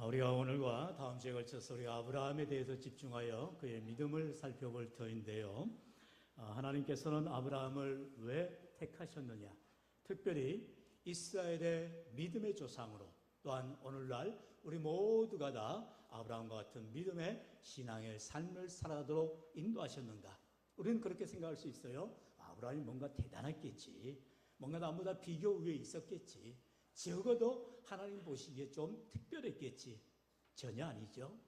우리가 오늘과 다음 주에 걸쳐서 우리가 아브라함에 대해서 집중하여 그의 믿음을 살펴볼 터인데요. 하나님께서는 아브라함을 왜 택하셨느냐? 특별히 이스라엘의 믿음의 조상으로, 또한 오늘날 우리 모두가 다 아브라함과 같은 믿음의 신앙의 삶을 살아가도록 인도하셨는가? 우리는 그렇게 생각할 수 있어요. 아브라함이 뭔가 대단했겠지, 뭔가 나보다 비교 위에 있었겠지, 적어도 하나님 보시기에 좀 특별했겠지. 전혀 아니죠.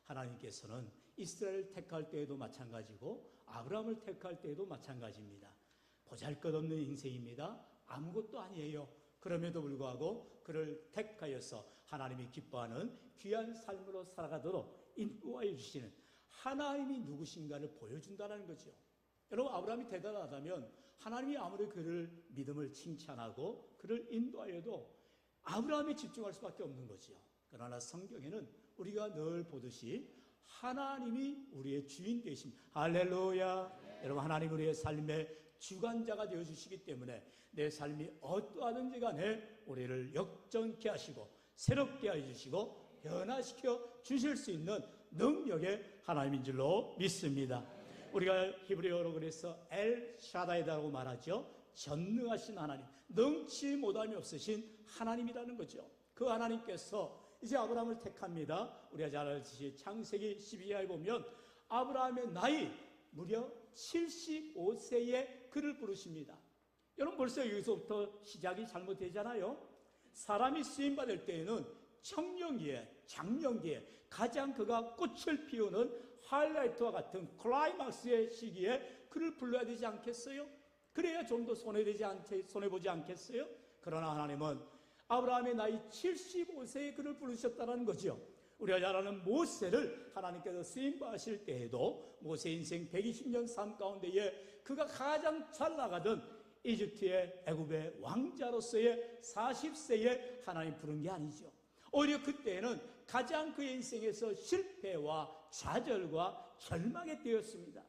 하나님께서는 이스라엘을 택할 때에도 마찬가지고 아브라함을 택할 때에도 마찬가지입니다. 보잘것없는 인생입니다. 아무것도 아니에요. 그럼에도 불구하고 그를 택하여서 하나님이 기뻐하는 귀한 삶으로 살아가도록 인도하여 주시는 하나님이 누구신가를 보여준다는 거죠. 여러분, 아브라함이 대단하다면 하나님이 아무리 그를 믿음을 칭찬하고 그를 인도하여도 아브라함에 집중할 수밖에 없는 거죠. 그러나 성경에는 우리가 늘 보듯이 하나님이 우리의 주인 되신, 할렐루야. 네. 여러분, 하나님 우리의 삶의 주관자가 되어주시기 때문에 내 삶이 어떠하든지 간에 우리를 역전케 하시고 새롭게 해주시고 변화시켜 주실 수 있는 능력의 하나님인 줄로 믿습니다. 우리가 히브리어로 그래서 엘 샤다이다라고 말하죠. 전능하신 하나님, 능치 못함이 없으신 하나님이라는 거죠. 그 하나님께서 이제 아브라함을 택합니다. 우리가 잘 알듯이 창세기 12장에 보면 아브라함의 나이 무려 75세에 그를 부르십니다. 여러분, 벌써 여기서부터 시작이 잘못되잖아요. 사람이 쓰임받을 때에는 청년기에, 장년기에 가장 그가 꽃을 피우는 하이라이트와 같은 클라이막스의 시기에 그를 불러야 되지 않겠어요? 그래야 좀 더 손해보지 않겠어요? 그러나 하나님은 아브라함의 나이 75세에 그를 부르셨다는 거죠. 우리가 잘 아는 모세를 하나님께서 쓰임받으실 때에도 모세 인생 120년 삶 가운데에 그가 가장 잘 나가던 이집트의 애굽의 왕자로서의 40세에 하나님 부른 게 아니죠. 오히려 그때는 가장 그의 인생에서 실패와 좌절과 절망에 되었습니다.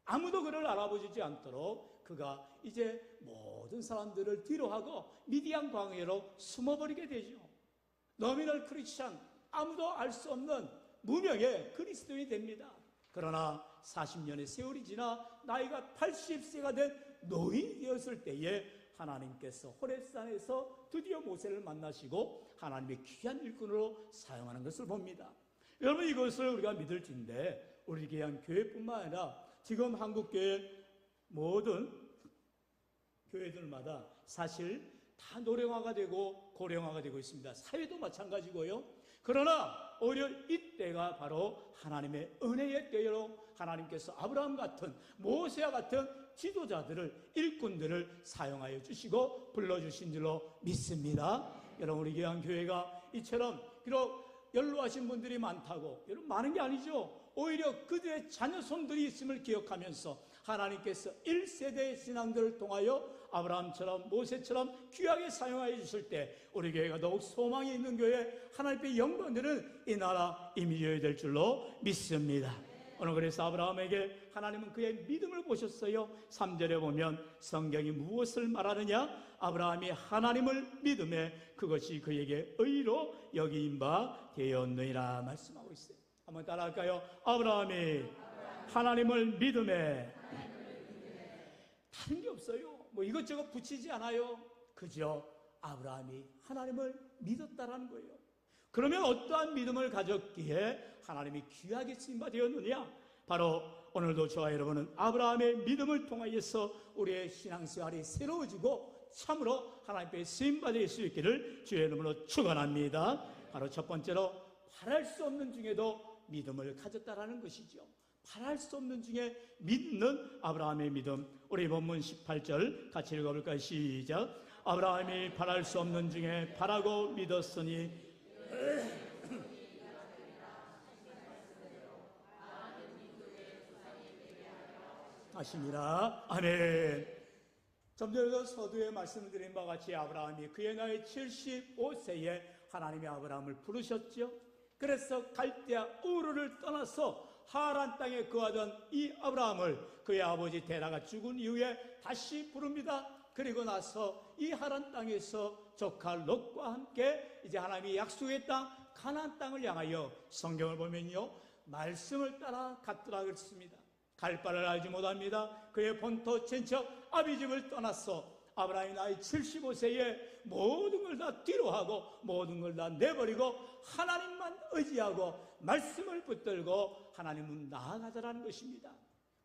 아무도 그를 알아보지 않도록 그가 이제 모든 사람들을 뒤로하고 미디안 광야로 숨어버리게 되죠. 노미널 크리스찬, 아무도 알 수 없는 무명의 그리스도인이 됩니다. 그러나 40년의 세월이 지나 나이가 80세가 된 노인이 되었을 때에 하나님께서 호렙산에서 드디어 모세를 만나시고 하나님의 귀한 일꾼으로 사용하는 것을 봅니다. 여러분, 이것을 우리가 믿을진데 우리 귀한 교회뿐만 아니라 지금 한국교회 모든 교회들마다 사실 다 노령화가 되고 고령화가 되고 있습니다. 사회도 마찬가지고요. 그러나 오히려 이때가 바로 하나님의 은혜의 때로 하나님께서 아브라함 같은, 모세와 같은 지도자들을, 일꾼들을 사용하여 주시고 불러주신 줄로 믿습니다. 여러분, 우리 귀한 교회가 이처럼 비록 연로하신 분들이 많다고, 여러분, 많은 게 아니죠. 오히려 그들의 자녀손들이 있음을 기억하면서 하나님께서 1세대의 신앙들을 통하여 아브라함처럼 모세처럼 귀하게 사용하여 주실 때 우리 교회가 더욱 소망이 있는 교회, 하나님의 영광들은 이 나라 이루어야 될 줄로 믿습니다. 오늘 그래서 아브라함에게 하나님은 그의 믿음을 보셨어요. 3절에 보면 성경이 무엇을 말하느냐? 아브라함이 하나님을 믿음에 그것이 그에게 의로 여긴 바 되었느니라 말씀하고 있어요. 한번 따라할까요? 아브라함이 하나님을 믿음에, 다른 게 없어요. 뭐 이것저것 붙이지 않아요. 그저 아브라함이 하나님을 믿었다라는 거예요. 그러면 어떠한 믿음을 가졌기에 하나님이 귀하게 쓰임받았느냐? 바로 오늘도 저와 여러분은 아브라함의 믿음을 통하여서 우리의 신앙생활이 새로워지고 참으로 하나님께 쓰임받을 수 있기를 주의 이름으로 축원합니다. 바로 첫 번째로 바랄 수 없는 중에도 믿음을 가졌다라는 것이죠. 바랄 수 없는 중에 믿는 아브라함의 믿음. 우리 본문 18절 같이 읽어볼까요? 시작. 아브라함이 바랄 수 없는 중에 바라고 믿었으니 하시니라. 아멘. 좀 전에도 서두에 말씀드린 바와 같이 아브라함이 그의 나이 75세에 하나님이 아브라함을 부르셨죠. 그래서 갈대아 우르를 떠나서 하란 땅에 거하던 이 아브라함을 그의 아버지 데라가 죽은 이후에 다시 부릅니다. 그리고 나서 이 하란 땅에서 조카 롯과 함께 이제 하나님이 약속의 땅 가나안 땅을 향하여 성경을 보면요, 말씀을 따라 갔더라 그랬습니다. 갈 바를 알지 못합니다. 그의 본토 친척 아비집을 떠났어. 아브라함이 나이 75세에 모든 걸 다 뒤로하고 모든 걸 다 내버리고 하나님만 의지하고 말씀을 붙들고 하나님은 나아가자라는 것입니다.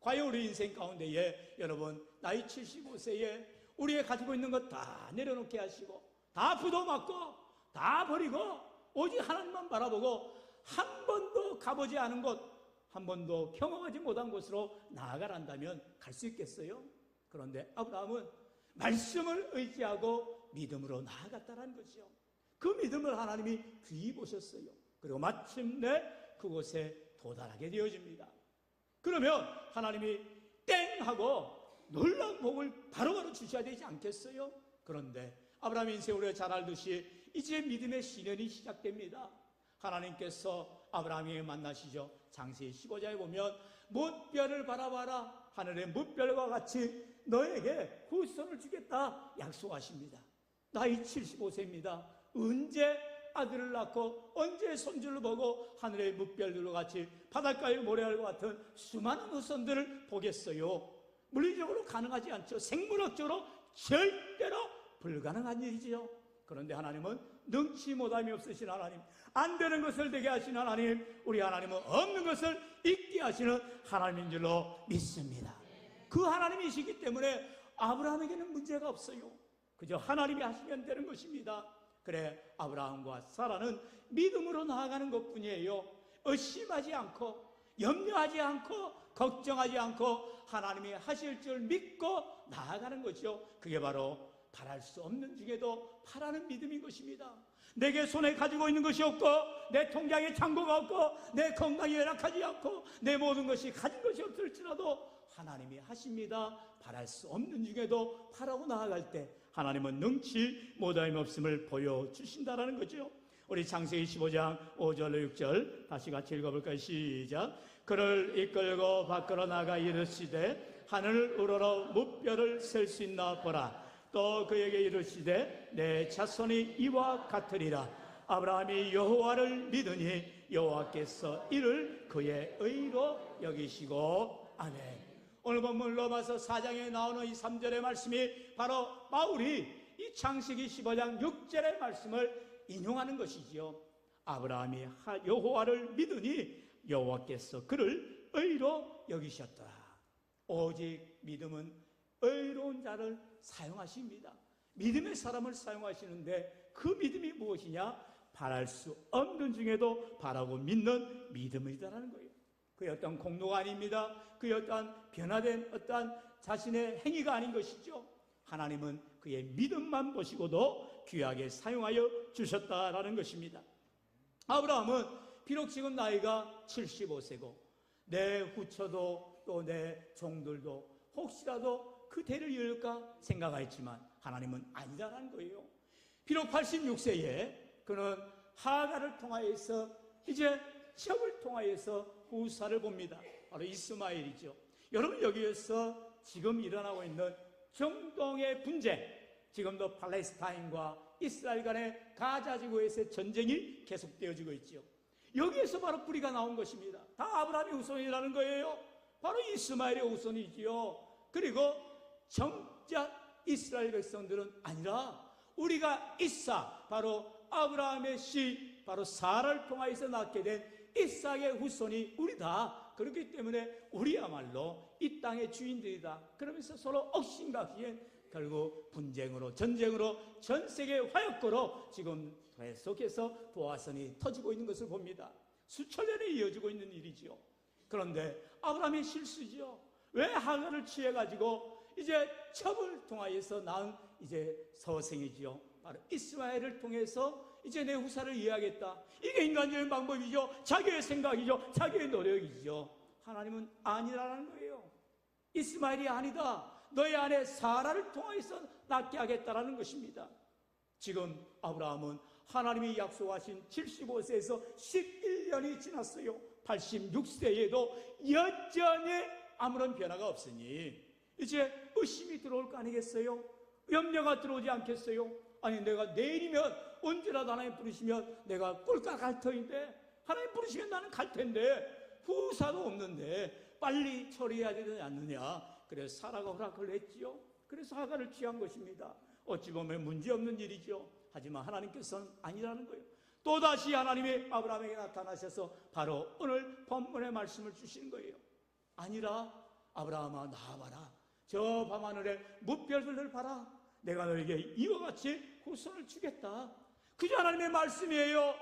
과연 우리 인생 가운데에 여러분 나이 75세에 우리가 가지고 있는 것 다 내려놓게 하시고 다 부도맞고 다 버리고 오직 하나님만 바라보고 한 번도 가보지 않은 곳, 한 번도 경험하지 못한 곳으로 나아가란다면 갈 수 있겠어요? 그런데 아브라함은 말씀을 의지하고 믿음으로 나아갔다는 것이요. 그 믿음을 하나님이 귀히 보셨어요. 그리고 마침내 그곳에 도달하게 되어집니다. 그러면 하나님이 땡 하고 놀라운 복을 바로바로 주셔야 되지 않겠어요? 그런데 아브라함 인생 우리가 잘 알듯이 이제 믿음의 시련이 시작됩니다. 하나님께서 아브라함에게 만나시죠. 창세기 15장에 보면 뭇별을 바라봐라. 하늘의 뭇별과 같이 너에게 후손을 주겠다 약속하십니다. 나이 75세입니다. 언제 아들을 낳고 언제 손주를 보고 하늘의 뭇별들과 같이 바닷가의 모래알과 같은 수많은 후손들을 보겠어요? 물리적으로 가능하지 않죠. 생물학적으로 절대로 불가능한 일이지요. 그런데 하나님은 능치 못함이 없으신 하나님, 안 되는 것을 되게 하신 하나님, 우리 하나님은 없는 것을 있게 하시는 하나님인 줄로 믿습니다. 그 하나님이시기 때문에 아브라함에게는 문제가 없어요. 그저 하나님이 하시면 되는 것입니다. 그래, 아브라함과 사라는 믿음으로 나아가는 것뿐이에요. 의심하지 않고 염려하지 않고 걱정하지 않고 하나님이 하실 줄 믿고 나아가는 것이요. 그게 바로 바랄 수 없는 중에도 바라는 믿음인 것입니다. 내게 손에 가지고 있는 것이 없고 내 통장에 잔고가 없고 내 건강이 열악하지 않고 내 모든 것이 가진 것이 없을지라도 하나님이 하십니다. 바랄 수 없는 중에도 바라고 나아갈 때 하나님은 능치 못함이 없음을 보여주신다라는 거죠. 우리 창세기 15장 5절 6절 다시 같이 읽어볼까요? 시작. 그를 이끌고 밖으로 나가 이르시되 하늘 우러러 뭇별을 셀 수 있나 보라. 또 그에게 이르시되 내 자손이 이와 같으리라. 아브라함이 여호와를 믿으니 여호와께서 이를 그의 의로 여기시고. 아멘. 오늘 본문 로마서 4장에 나오는 이 3절의 말씀이 바로 바울이 이 창세기 15장 6절의 말씀을 인용하는 것이지요. 아브라함이 여호와를 믿으니 여호와께서 그를 의로 여기셨더라. 오직 믿음은 의로운 자를 사용하십니다. 믿음의 사람을 사용하시는데 그 믿음이 무엇이냐? 바랄 수 없는 중에도 바라고 믿는 믿음이다라는 거예요. 그의 어떤 공로가 아닙니다. 그의 어떤 변화된 어떤 자신의 행위가 아닌 것이죠. 하나님은 그의 믿음만 보시고도 귀하게 사용하여 주셨다라는 것입니다. 아브라함은 비록 지금 나이가 75세고 내 후처도 또 내 종들도 혹시라도 그 대를 이을까 생각했지만 하나님은 아니다라는 거예요. 비록 86세에 그는 하가를 통하여서 이제 첩을 통하여서 후사를 봅니다. 바로 이스마엘이죠. 여러분, 여기에서 지금 일어나고 있는 중동의 분쟁, 지금도 팔레스타인과 이스라엘 간의 가자 지구에서의 전쟁이 계속되어지고 있죠. 여기에서 바로 뿌리가 나온 것입니다. 다 아브라함의 후손이라는 거예요. 바로 이스마엘의 후손이지요. 그리고 정작 이스라엘 백성들은 아니라 우리가 이삭, 바로 아브라함의 씨, 바로 사라를 통하여서 낳게 된 이삭의 후손이 우리다. 그렇기 때문에 우리야말로 이 땅의 주인들이다. 그러면서 서로 억신각신 결국 분쟁으로, 전쟁으로, 전 세계 화약고로 지금 계속해서 도화선이 터지고 있는 것을 봅니다. 수천 년에 이어지고 있는 일이지요. 그런데 아브라함의 실수지요. 왜 하가를 취해가지고 이제 첩을 통하여서 낳은 이제 서생이지요. 바로 이스마엘을 통해서 이제 내 후사를 이해하겠다. 이게 인간적인 방법이죠. 자기의 생각이죠. 자기의 노력이죠. 하나님은 아니라는 거예요. 이스마엘이 아니다. 너의 아내 사라를 통해서 낳게 하겠다라는 것입니다. 지금 아브라함은 하나님이 약속하신 75세에서 11년이 지났어요. 86세에도 여전히 아무런 변화가 없으니 이제 의심이 들어올 거 아니겠어요? 염려가 들어오지 않겠어요? 아니, 내가 내일이면 언제라도 하나님 부르시면 내가 꼴깍 갈 터인데, 하나님 부르시면 나는 갈 텐데 후사도 없는데 빨리 처리해야 되지 않느냐. 그래서 사라가 허락을 했지요. 그래서 하가를 취한 것입니다. 어찌 보면 문제없는 일이죠. 하지만 하나님께서는 아니라는 거예요. 또다시 하나님이 아브라함에게 나타나셔서 바로 오늘 본문의 말씀을 주시는 거예요. 아니라 아브라함아 나와봐라. 저 밤하늘에 무별들을 봐라. 내가 너에게 이와 같이 후손을 주겠다. 그저 하나님의 말씀이에요.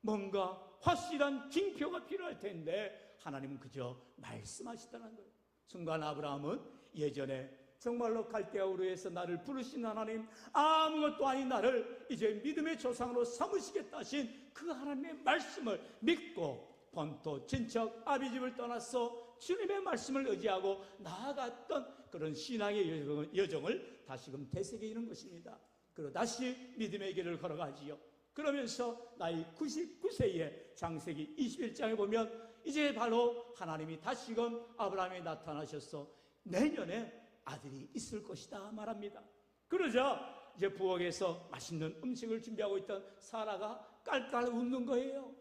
뭔가 확실한 징표가 필요할 텐데 하나님은 그저 말씀하시다는 거예요. 순간 아브라함은 예전에 정말로 갈대아 우르에서 나를 부르신 하나님, 아무것도 아닌 나를 이제 믿음의 조상으로 삼으시겠다 하신 그 하나님의 말씀을 믿고 본토 친척 아비집을 떠나서 주님의 말씀을 의지하고 나아갔던 그런 신앙의 여정을 다시금 되새기는 것입니다. 그리고 다시 믿음의 길을 걸어가지요. 그러면서 나이 99세에 창세기 21장에 보면 이제 바로 하나님이 다시금 아브라함에 나타나셔서 내년에 아들이 있을 것이다 말합니다. 그러자 이제 부엌에서 맛있는 음식을 준비하고 있던 사라가 깔깔 웃는 거예요.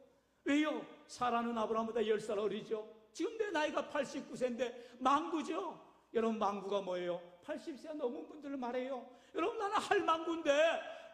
왜요? 사라는 아브라함보다 10살 어리죠. 지금 내 나이가 89세인데 망구죠. 여러분 망구가 뭐예요? 80세가 넘은 분들을 말해요. 여러분 나는 할망구인데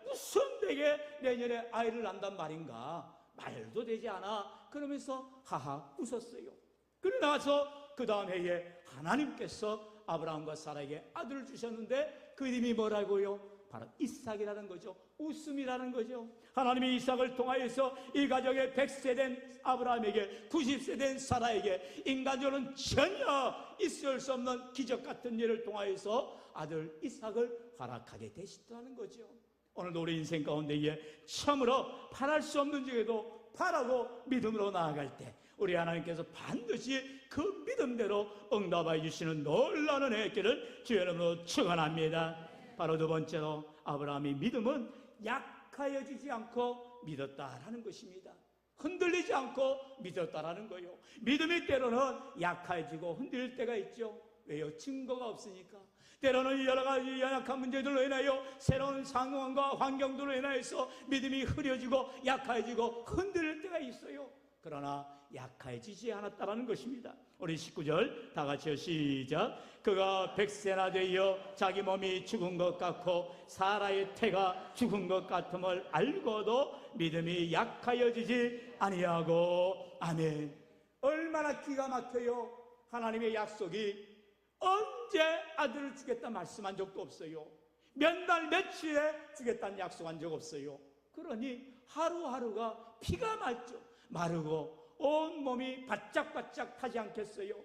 무슨 되게 내년에 아이를 낳는단 말인가. 말도 되지 않아. 그러면서 하하 웃었어요. 그러고 나서 그 다음 해에 하나님께서 아브라함과 사라에게 아들을 주셨는데 그 이름이 뭐라고요? 바로 이삭이라는 거죠. 웃음이라는 거죠. 하나님이 이삭을 통하여서 이 가정의 100세 된 아브라함에게 90세 된 사라에게 인간적으로는 전혀 있을 수 없는 기적 같은 일을 통하여서 아들 이삭을 허락하게 되시더라는 거죠. 오늘도 우리 인생 가운데에 참으로 바랄 수 없는 중에도 바라고 믿음으로 나아갈 때 우리 하나님께서 반드시 그 믿음대로 응답해 주시는 놀라운 해길을 주의 이름으로 축원합니다. 바로 두 번째로 아브라함의 믿음은 약하여지지 않고 믿었다라는 것입니다. 흔들리지 않고 믿었다라는 거예요. 믿음이 때로는 약해지고 흔들릴 때가 있죠. 왜요? 증거가 없으니까. 때로는 여러 가지 연약한 문제들로 인하여 새로운 상황과 환경들로 인하여서 믿음이 흐려지고 약해지고 흔들릴 때가 있어요. 그러나 약해지지 않았다라는 것입니다. 우리 19절 다 같이요. 시작. 그가 100세나 되어 자기 몸이 죽은 것 같고 사라의 태가 죽은 것 같음을 알고도 믿음이 약하여지지 아니하고. 아멘. 얼마나 기가 막혀요. 하나님의 약속이 언제 아들을 주겠다 말씀한 적도 없어요. 몇 날 며칠에 주겠다는 약속한 적 없어요. 그러니 하루하루가 피가 맑죠. 마르고 온 몸이 바짝바짝 타지 않겠어요.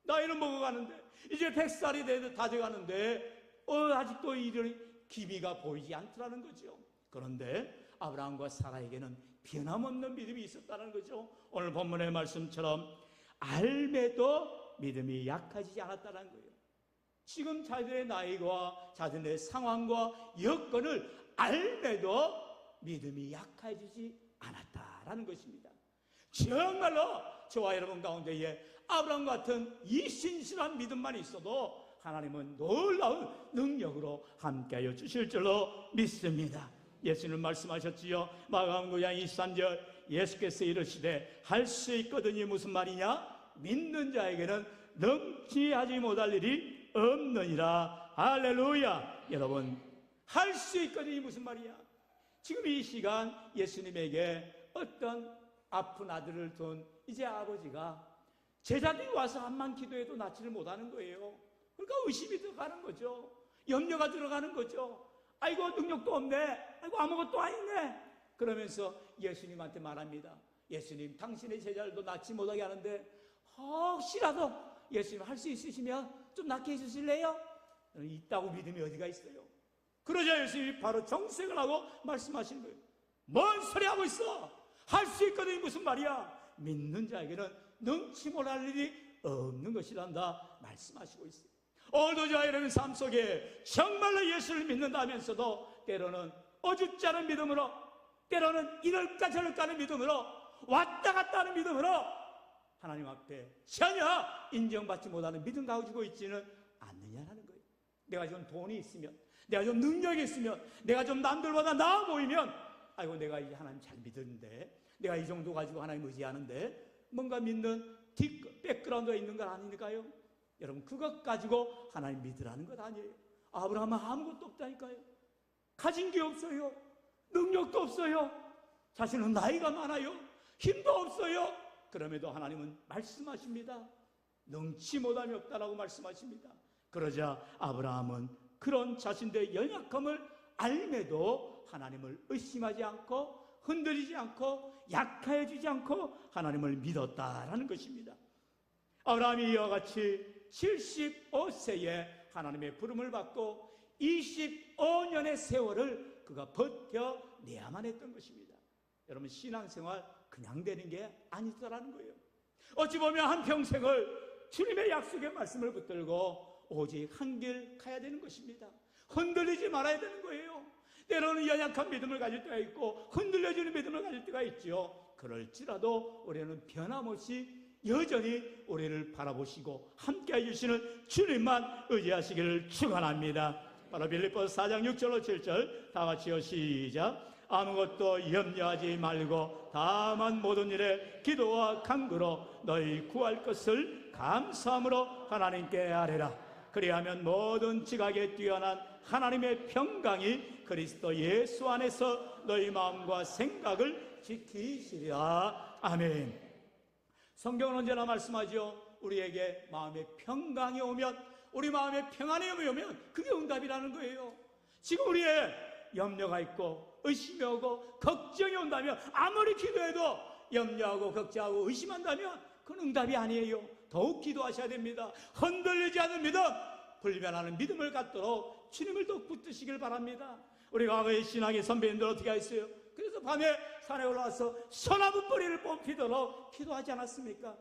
나이는 먹어가는데 이제 100살이 다 돼가는데 아직도 이런 기미가 보이지 않더라는 거죠. 그런데 아브라함과 사라에게는 변함없는 믿음이 있었다는 거죠. 오늘 본문의 말씀처럼 알매도 믿음이 약해지지 않았다는 거예요. 지금 자신의 나이와 자신의 상황과 여건을 알매도 믿음이 약해지지 않았다라는 것입니다. 정말로 저와 여러분 가운데에 아브라함 같은 이 신실한 믿음만 있어도 하나님은 놀라운 능력으로 함께하여 주실 줄로 믿습니다. 예수님 말씀하셨지요. 마가복음 9장 23절 예수께서 이르시되 할 수 있거든이 무슨 말이냐? 믿는 자에게는 넘치하지 못할 일이 없느니라. 할렐루야. 여러분 할 수 있거든이 무슨 말이야? 지금 이 시간 예수님에게 어떤 아픈 아들을 둔 이제 아버지가 제자들이 와서 한만 기도해도 낫지를 못하는 거예요. 그러니까 의심이 들어가는 거죠. 염려가 들어가는 거죠. 아이고 능력도 없네. 아이고 아무것도 아니네. 그러면서 예수님한테 말합니다. 예수님 당신의 제자들도 낫지 못하게 하는데 혹시라도 예수님 할 수 있으시면 좀 낫게 해주실래요? 있다고 믿음이 어디가 있어요? 그러자 예수님이 바로 정색을 하고 말씀하시는 거예요. 뭔 소리 하고 있어? 할 수 있거든요. 무슨 말이야? 믿는 자에게는 능치 못할 일이 없는 것이란다 말씀하시고 있어요. 오늘도 저와 여러분 삶 속에 정말로 예수를 믿는다면서도 때로는 어줍지 않은 믿음으로, 때로는 이럴까 저럴까 하는 믿음으로, 왔다 갔다 하는 믿음으로 하나님 앞에 전혀 인정받지 못하는 믿음 가지고 있지는 않느냐라는 거예요. 내가 좀 돈이 있으면, 내가 좀 능력이 있으면, 내가 좀 남들보다 나아 보이면 아이고 내가 이제 하나님 잘 믿었는데, 내가 이 정도 가지고 하나님 의지하는데 뭔가 믿는 백그라운드가 있는 건 아니니까요. 여러분, 그것 가지고 하나님 믿으라는 것 아니에요. 아브라함은 아무것도 없다니까요. 가진 게 없어요. 능력도 없어요. 자신은 나이가 많아요. 힘도 없어요. 그럼에도 하나님은 말씀하십니다. 능치 못함이 없다라고 말씀하십니다. 그러자 아브라함은 그런 자신의 연약함을 알매도 하나님을 의심하지 않고 흔들리지 않고 약해지지 않고 하나님을 믿었다라는 것입니다. 아브라함이 이와 같이 75세에 하나님의 부름을 받고 25년의 세월을 그가 버텨내야만 했던 것입니다. 여러분, 신앙생활 그냥 되는 게 아니더라는 거예요. 어찌 보면 한평생을 주님의 약속의 말씀을 붙들고 오직 한 길 가야 되는 것입니다. 흔들리지 말아야 되는 거예요. 때로는 연약한 믿음을 가질 때가 있고 흔들려지는 믿음을 가질 때가 있죠. 그럴지라도 우리는 변함없이 여전히 우리를 바라보시고 함께 해주시는 주님만 의지하시기를 축원합니다. 바로 빌립보서 4장 6절로 7절 다 같이요, 시작. 아무것도 염려하지 말고 다만 모든 일에 기도와 간구로 너희 구할 것을 감사함으로 하나님께 아뢰라. 그리하면 모든 지각에 뛰어난 하나님의 평강이 그리스도 예수 안에서 너희 마음과 생각을 지키시리라. 아멘. 성경은 언제나 말씀하죠. 우리에게 마음의 평강이 오면, 우리 마음의 평안이 오면 그게 응답이라는 거예요. 지금 우리의 염려가 있고 의심이 오고 걱정이 온다면, 아무리 기도해도 염려하고 걱정하고 의심한다면 그건 응답이 아니에요. 더욱 기도하셔야 됩니다. 흔들리지 않는 믿음, 불변하는 믿음을 갖도록 주님을 더 붙드시길 바랍니다. 우리 과거의 신앙의 선배님들 어떻게 했어요? 그래서 밤에 산에 올라와서 소나무 뿌리를 뽑히도록 기도하지 않았습니까?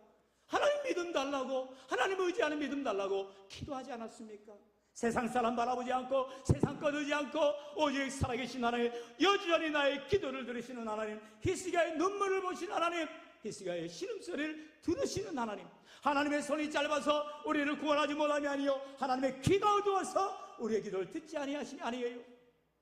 하나님 믿음 달라고, 하나님 의지하는 믿음 달라고 기도하지 않았습니까? 세상 사람 바라보지 않고 세상 거두지 않고 오직 살아계신 하나님, 여전히 나의 기도를 들으시는 하나님, 히스기야의 눈물을 보시는 하나님, 히스기야의 신음소리를 들으시는 하나님, 하나님의 손이 짧아서 우리를 구원하지 못함이 아니요 하나님의 귀가 어두워서 우리의 기도를 듣지 아니하심이 아니에요.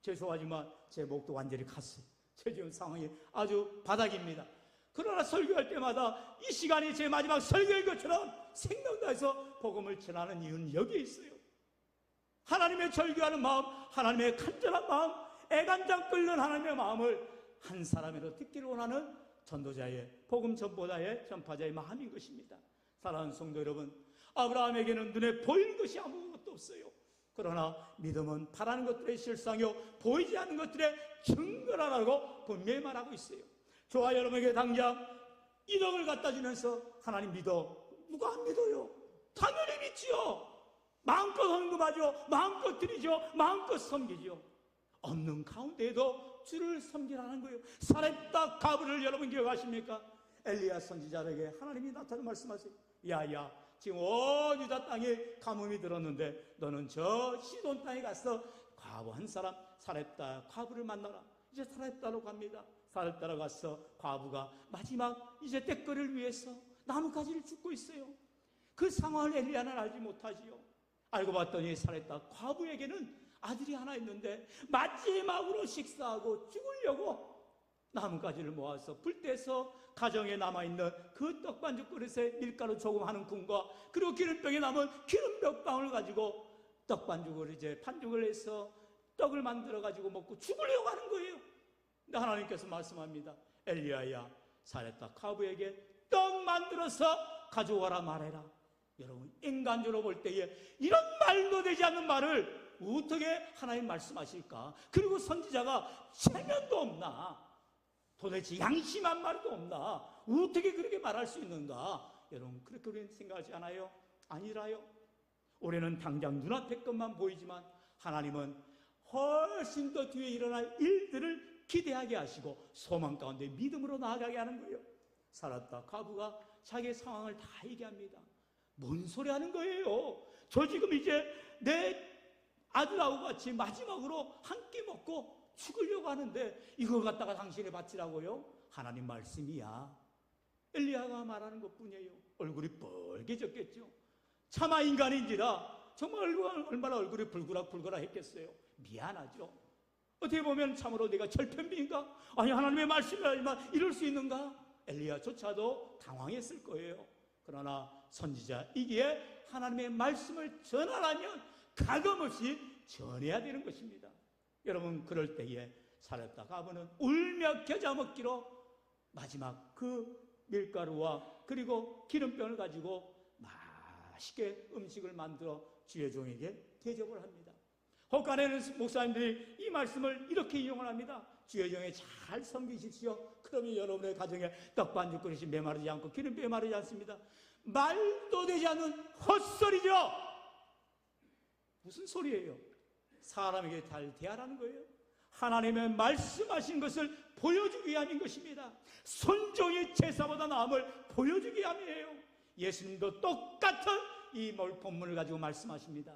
죄송하지만 제 목도 완전히 갔어요. 제 지금 상황이 아주 바닥입니다. 그러나 설교할 때마다 이 시간이 제 마지막 설교인 것처럼 생명다해서 복음을 전하는 이유는 여기에 있어요. 하나님의 절규하는 마음, 하나님의 간절한 마음, 애간장 끓는 하나님의 마음을 한 사람으로 듣기를 원하는 전도자의, 복음 전보자의, 전파자의 마음인 것입니다. 사랑하는 성도 여러분, 아브라함에게는 눈에 보이는 것이 아무것도 없어요. 그러나 믿음은 바라는 것들의 실상이요 보이지 않는 것들의 증거라고 분명히 말하고 있어요. 저와 여러분에게 당장 1억을 갖다 주면서 하나님 믿어, 누가 안 믿어요? 당연히 믿지요. 마음껏 헌금하죠. 마음껏 드리죠. 마음껏 섬기죠. 없는 가운데에도 주를 섬기라는 거예요. 사렙다 가브를 여러분 기억하십니까? 엘리야 선지자에게 하나님이 나타나서 말씀하세요. 야야, 지금 온 유다 땅에 가뭄이 들었는데 너는 저 시돈 땅에 가서 과부 한 사람 사렙다 과부를 만나라. 이제 사렙다로 갑니다. 사렙다로 가서 과부가 마지막 이제 때거리를 위해서 나뭇가지를 줍고 있어요. 그 상황을 엘리야는 알지 못하지요. 알고 봤더니 사렙다 과부에게는 아들이 하나 있는데 마지막으로 식사하고 죽으려고 나뭇가지를 모아서 불 떼서 가정에 남아있는 그 떡반죽 그릇에 밀가루 조금 하는 군과 그리고 기름병에 남은 기름 몇 방울 가지고 떡반죽을 이제 반죽을 해서 떡을 만들어 가지고 먹고 죽으려고 하는 거예요. 근데 하나님께서 말씀합니다. 엘리야야, 사렙다 과부에게 떡 만들어서 가져와라 말해라. 여러분, 인간적으로 볼 때에 이런 말도 되지 않는 말을 어떻게 하나님 말씀하실까? 그리고 선지자가 체면도 없나? 도대체 양심한 말도 없나? 어떻게 그렇게 말할 수 있는가? 여러분, 그렇게 우리는 생각하지 않아요? 아니라요. 우리는 당장 눈앞의 것만 보이지만 하나님은 훨씬 더 뒤에 일어날 일들을 기대하게 하시고 소망 가운데 믿음으로 나아가게 하는 거예요. 살았다 과부가 자기의 상황을 다 얘기합니다. 뭔 소리 하는 거예요? 저 지금 이제 내 아들하고 같이 마지막으로 한 끼 먹고 죽으려고 하는데 이걸 갖다가 당신이 바치라고요? 하나님 말씀이야. 엘리야가 말하는 것뿐이에요. 얼굴이 뻘개졌겠죠. 차마 인간인지라 정말 얼마나 얼굴이 불그락불그락 했겠어요. 미안하죠. 어떻게 보면 참으로 내가 절편비인가? 아니, 하나님의 말씀이라지만 이럴 수 있는가? 엘리야조차도 당황했을 거예요. 그러나 선지자이기에 하나님의 말씀을 전하려면 가감없이 전해야 되는 것입니다. 여러분, 그럴 때에 사렙다 과부는 울며 겨자 먹기로 마지막 그 밀가루와 그리고 기름병을 가지고 맛있게 음식을 만들어 주의 종에게 대접을 합니다. 혹간에는 목사님들이 이 말씀을 이렇게 이용을 합니다. 주의 종에 잘 섬기십시오. 그러면 여러분의 가정에 떡반죽 그릇이 메마르지 않고 기름 메마르지 않습니다. 말도 되지 않는 헛소리죠. 무슨 소리예요? 사람에게 잘 대하라는 거예요. 하나님의 말씀하신 것을 보여주기 위함인 것입니다. 순종이 제사보다 나음을 보여주기 위함이에요. 예수님도 똑같은 이 본문을 가지고 말씀하십니다.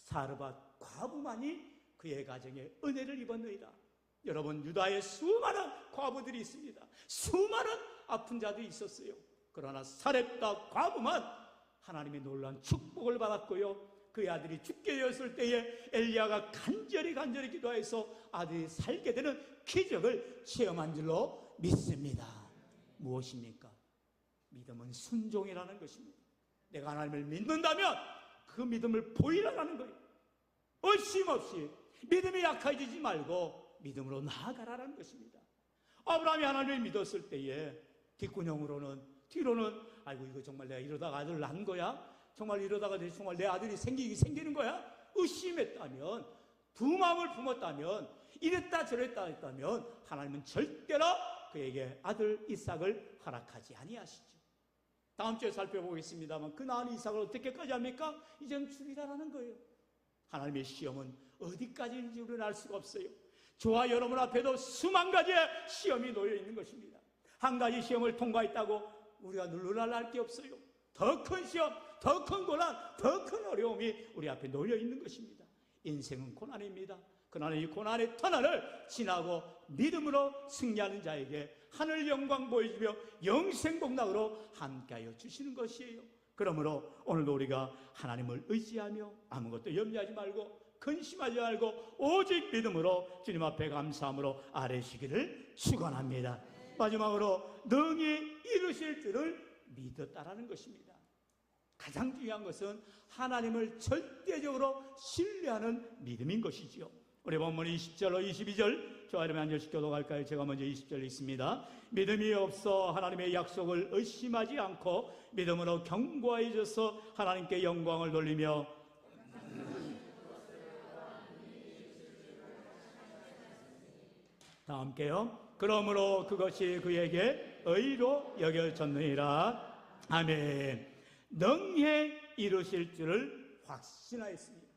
사르밧 과부만이 그의 가정에 은혜를 입었느니라. 여러분, 유다에 수많은 과부들이 있습니다. 수많은 아픈 자들이 있었어요. 그러나 사렙다 과부만 하나님의 놀라운 축복을 받았고요. 그의 아들이 죽게 되었을 때에 엘리야가 간절히 기도해서 아들이 살게 되는 기적을 체험한 줄로 믿습니다. 무엇입니까? 믿음은 순종이라는 것입니다. 내가 하나님을 믿는다면 그 믿음을 보이라는 거예요. 의심 없이 믿음이 약해지지 말고 믿음으로 나아가라는 것입니다. 아브라함이 하나님을 믿었을 때에 뒤로는 아이고, 이거 정말 내가 이러다가 아들 낳은 거야? 정말 이러다가 정말 내 아들이 생기는 거야? 의심했다면, 두 마음을 품었다면, 이랬다 저랬다 했다면 하나님은 절대로 그에게 아들 이삭을 허락하지 아니하시죠. 다음 주에 살펴보겠습니다만 그 낳은 이삭을 어떻게까지 합니까? 이제는 죽이라는 거예요. 하나님의 시험은 어디까지인지 우리는 알 수가 없어요. 저와 여러분 앞에도 수만 가지의 시험이 놓여 있는 것입니다. 한 가지 시험을 통과했다고 우리가 눌러날 게 없어요. 더 큰 시험, 더 큰 고난, 더 큰 어려움이 우리 앞에 놓여 있는 것입니다. 인생은 고난입니다. 그러나 이 고난의 터널을 지나고 믿음으로 승리하는 자에게 하늘 영광 보여주며 영생 복락으로 함께하여 주시는 것이에요. 그러므로 오늘도 우리가 하나님을 의지하며 아무것도 염려하지 말고 근심하지 말고 오직 믿음으로 주님 앞에 감사함으로 아뢰시기를 축원합니다. 마지막으로 능히 이루실 줄을 믿었다라는 것입니다. 가장 중요한 것은 하나님을 절대적으로 신뢰하는 믿음인 것이지요. 우리 본문 20절로 22절 저와 여러분 한 절씩 교독할까요? 제가 먼저 20절 읽습니다. 믿음이 없어 하나님의 약속을 의심하지 않고 믿음으로 견고해져서 하나님께 영광을 돌리며 다 함께요. 그러므로 그것이 그에게 의로 여겨졌느니라. 아멘. 능히 이루실 줄을 확신하였습니다.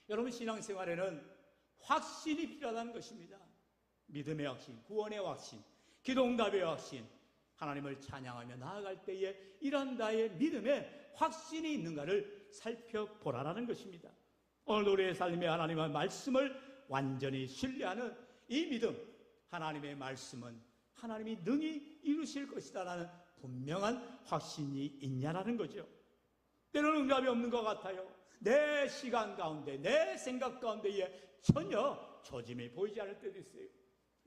여러분, 신앙생활에는 확신이 필요하다는 것입니다. 믿음의 확신, 구원의 확신, 기도응답의 확신, 하나님을 찬양하며 나아갈 때에 이런 나의 믿음에 확신이 있는가를 살펴보라는 것입니다. 오늘 우리의 삶에 하나님의 말씀을 완전히 신뢰하는 이 믿음, 하나님의 말씀은 하나님이 능히 이루실 것이다라는 분명한 확신이 있냐라는 거죠. 때로는 응답이 없는 것 같아요. 내 시간 가운데, 내 생각 가운데에 전혀 조짐이 보이지 않을 때도 있어요.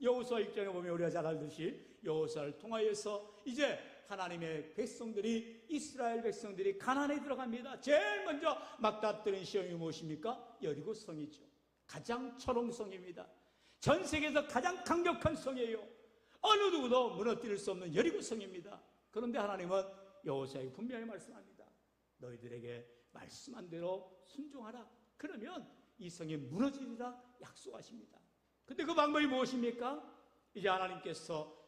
여호수아 6장에 보면 우리가 잘 알듯이 여호수아를 통하여서 이제 하나님의 백성들이, 이스라엘 백성들이 가나안에 들어갑니다. 제일 먼저 맞닥뜨린 시험이 무엇입니까? 여리고 성이죠. 가장 철옹성입니다. 전 세계에서 가장 강력한 성이에요. 어느 누구도 무너뜨릴 수 없는 여리고 성입니다. 그런데 하나님은 여호수아에게 분명히 말씀합니다. 너희들에게 말씀한 대로 순종하라. 그러면 이 성이 무너지리라 약속하십니다. 근데 그 방법이 무엇입니까? 이제 하나님께서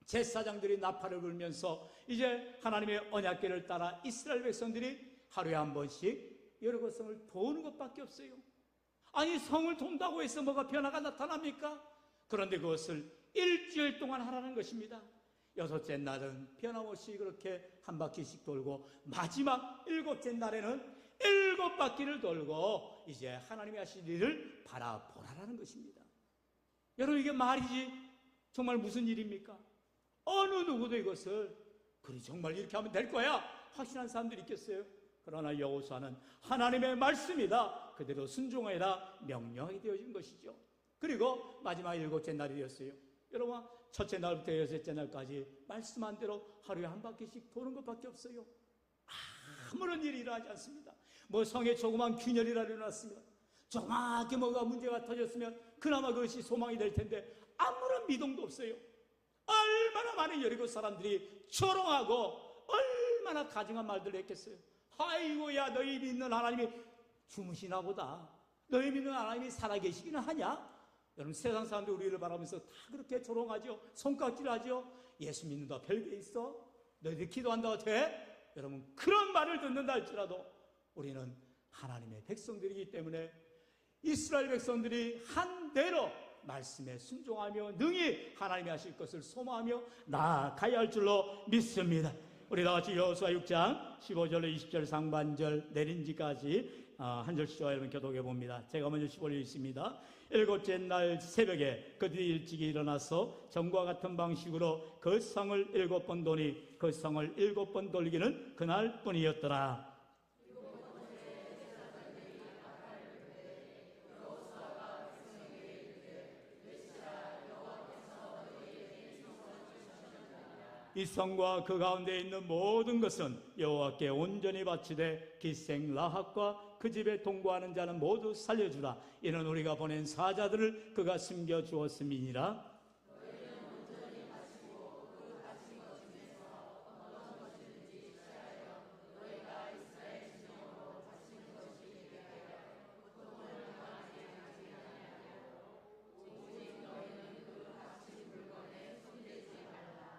제사장들이 나팔을 불면서 이제 하나님의 언약궤를 따라 이스라엘 백성들이 하루에 한 번씩 여리고 성을 도는 것밖에 없어요. 아니, 성을 돈다고 해서 뭐가 변화가 나타납니까? 그런데 그것을 일주일 동안 하라는 것입니다. 여섯째 날은 변함없이 그렇게 한 바퀴씩 돌고 마지막 일곱째 날에는 7바퀴를 돌고 이제 하나님이 하실 일을 바라보라는 것입니다. 여러분, 이게 말이지 정말 무슨 일입니까? 어느 누구도 이것을 그래 정말 이렇게 하면 될 거야 확신한 사람들이 있겠어요? 그러나 여호수아는 하나님의 말씀이다, 그대로 순종해라 명령하게 되어진 것이죠. 그리고 마지막 7째 날이 되었어요. 여러분, 첫째 날부터 6째 날까지 말씀한 대로 하루에 한 바퀴씩 도는 것밖에 없어요. 아무런 일이 일어나지 않습니다. 뭐 성에 조그만 균열이라도 일어났습니다. 조그맣게 뭐가 문제가 터졌으면 그나마 그것이 소망이 될 텐데 아무런 미동도 없어요. 얼마나 많은 여리고 사람들이 조롱하고 얼마나 가증한 말들을 했겠어요. 아이고야, 너희 믿는 하나님이 주무시나 보다. 너희 믿는 하나님이 살아계시기는 하냐? 여러분, 세상 사람들이 우리를 바라보면서 다 그렇게 조롱하죠. 손깍질하죠. 예수 믿는다 별게 있어? 너희들 기도한다고 돼? 여러분, 그런 말을 듣는다 할지라도 우리는 하나님의 백성들이기 때문에 이스라엘 백성들이 한대로 말씀에 순종하며 능히 하나님이 하실 것을 소망하며 나아가야 할 줄로 믿습니다. 우리 다같이 여호수아 6장 15절로 20절 상반절 내린지까지 한 절씩 여러분 교독해 봅니다. 제가 먼저 15절 읽습니다. 7째 날 새벽에 그들이 일찍이 일어나서 전과 같은 방식으로 그 성을 7번 도니 그 성을 7번 돌리기는 그날뿐이었더라. 이 성과 그 가운데 있는 모든 것은 여호와께 온전히 바치되 기생 라합과 그 집에 동거하는 자는 모두 살려주라. 이는 우리가 보낸 사자들을 그가 숨겨주었음이니라.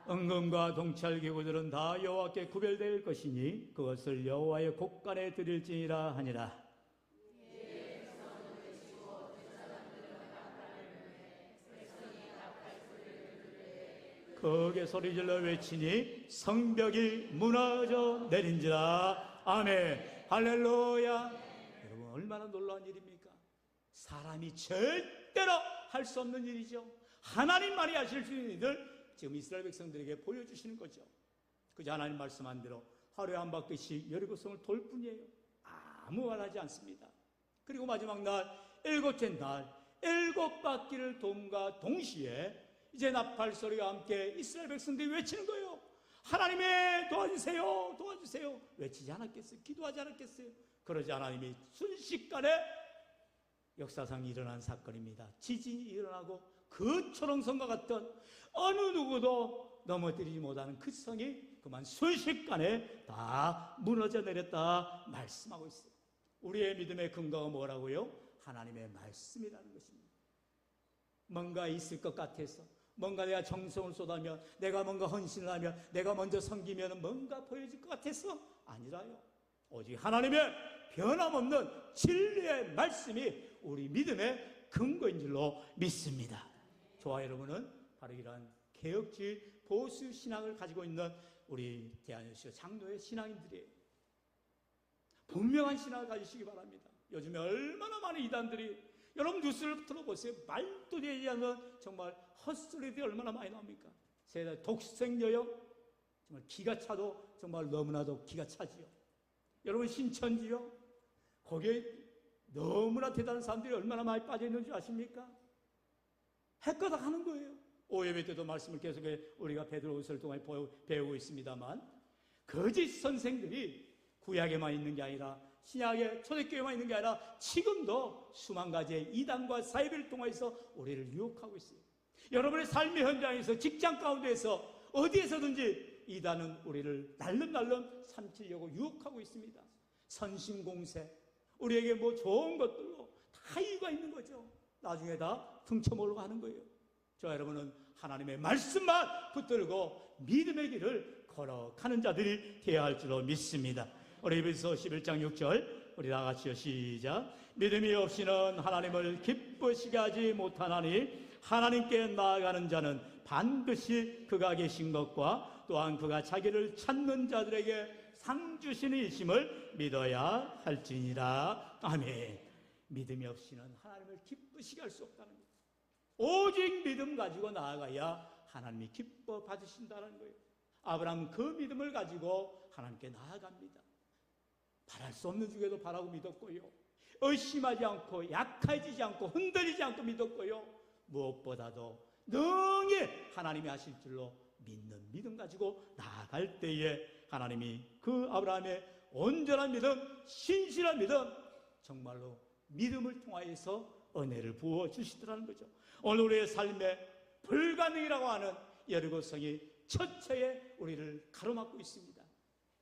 은금과 동찰기구들은 다 여호와께 구별될 것이니 그것을 여호와의 곳간에 드릴지니라 하니라. 크게 소리질러 외치니 성벽이 무너져 내린지라. 아멘. 할렐루야. 여러분, 얼마나 놀라운 일입니까? 사람이 절대로 할 수 없는 일이죠. 하나님만이 하실 수 있는 일을 지금 이스라엘 백성들에게 보여주시는 거죠. 그저 하나님 말씀한 대로 하루에 한 바퀴씩 여리고성을 돌 뿐이에요. 아무 말 하지 않습니다. 그리고 마지막 날 7째 날 7바퀴를 돈과 동시에 이제 나팔 소리와 함께 이스라엘 백성들이 외치는 거예요. 하나님의 도와주세요, 도와주세요. 외치지 않았겠어요? 기도하지 않았겠어요? 그러지 하나님이 순식간에 역사상 일어난 사건입니다. 지진이 일어나고 그 초롱성과 같던 어느 누구도 넘어뜨리지 못하는 그 성이 그만 순식간에 다 무너져 내렸다 말씀하고 있어요. 우리의 믿음의 근거가 뭐라고요? 하나님의 말씀이라는 것입니다. 뭔가 있을 것 같아서, 뭔가 내가 정성을 쏟아면, 내가 뭔가 헌신을 하면, 내가 먼저 섬기면 뭔가 보여질 것 같아서 아니라요. 오직 하나님의 변함없는 진리의 말씀이 우리 믿음의 근거인 줄로 믿습니다. 저와 여러분은 바로 이러한 개혁주의 보수 신앙을 가지고 있는 우리 대한여시교 장로의 신앙인들이에요. 분명한 신앙을 가지시기 바랍니다. 요즘에 얼마나 많은 이단들이, 여러분 뉴스를 들어보세요. 말도 되지 않는 정말 헛소리들이 얼마나 많이 나옵니까? 세상 독생여역, 정말 기가 차도 정말 너무나도 기가 차지요. 여러분 신천지요, 거기에 너무나 대단한 사람들이 얼마나 많이 빠져 있는 줄 아십니까? 해거다 하는 거예요. 오예배 때도 말씀을 계속해 우리가 베드로후서를 통해 배우고 있습니다만, 거짓 선생들이 구약에만 있는 게 아니라 신약의 초대교회만 있는 게 아니라 지금도 수만 가지의 이단과 사이비를 통해서 우리를 유혹하고 있어요. 여러분의 삶의 현장에서, 직장 가운데에서, 어디에서든지 이단은 우리를 날름날름 삼키려고 유혹하고 있습니다. 선심공세, 우리에게 뭐 좋은 것들로 다 이유가 있는 거죠. 나중에 다 퉁쳐먹으려고 하는 거예요. 저 여러분은 하나님의 말씀만 붙들고 믿음의 길을 걸어가는 자들이 되어야 할 줄로 믿습니다. 우리 에베소 11장 6절 우리 다 같이요, 시작. 믿음이 없이는 하나님을 기쁘시게 하지 못하나니 하나님께 나아가는 자는 반드시 그가 계신 것과 또한 그가 자기를 찾는 자들에게 상 주시는 이심을 믿어야 할지니라. 아멘. 믿음이 없이는 하나님을 기쁘시게 할 수 없다는 거예요. 오직 믿음 가지고 나아가야 하나님이 기뻐 받으신다는 거예요. 아브라함은 그 믿음을 가지고 하나님께 나아갑니다. 바랄 수 없는 중에도 바라고 믿었고요, 의심하지 않고 약해지지 않고 흔들리지 않고 믿었고요. 무엇보다도 능히 하나님이 하실 줄로 믿는 믿음 가지고 나아갈 때에 하나님이 그 아브라함의 온전한 믿음, 신실한 믿음, 정말로 믿음을 통하여서 은혜를 부어주시더라는 거죠. 오늘 우리의 삶에 불가능이라고 하는 여리고성이 처처에 우리를 가로막고 있습니다.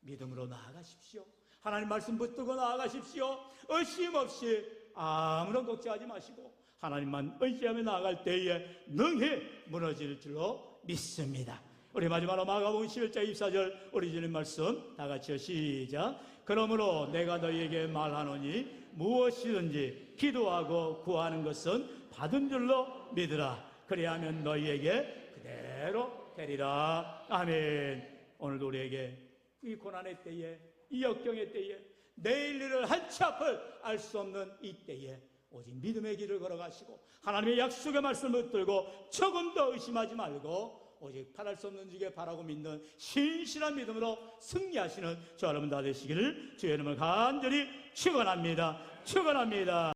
믿음으로 나아가십시오. 하나님 말씀 붙들고 나아가십시오. 의심 없이 아무런 걱정하지 마시고 하나님만 의지하며 나아갈 때에 능히 무너질 줄로 믿습니다. 우리 마지막으로 마가복음 11장 24절 우리 주님 말씀 다 같이요. 시작. 그러므로 내가 너희에게 말하노니 무엇이든지 기도하고 구하는 것은 받은 줄로 믿으라. 그리하면 너희에게 그대로 되리라. 아멘. 오늘도 우리에게 이 고난의 때에, 이 역경의 때에, 내일 일을 한치 앞을 알 수 없는 이 때에 오직 믿음의 길을 걸어가시고 하나님의 약속의 말씀을 붙들고 조금 더 의심하지 말고 오직 바랄 수 없는 주께 바라고 믿는 신실한 믿음으로 승리하시는 저 여러분 다 되시기를 주의 이름을 간절히 축원합니다. 축원합니다.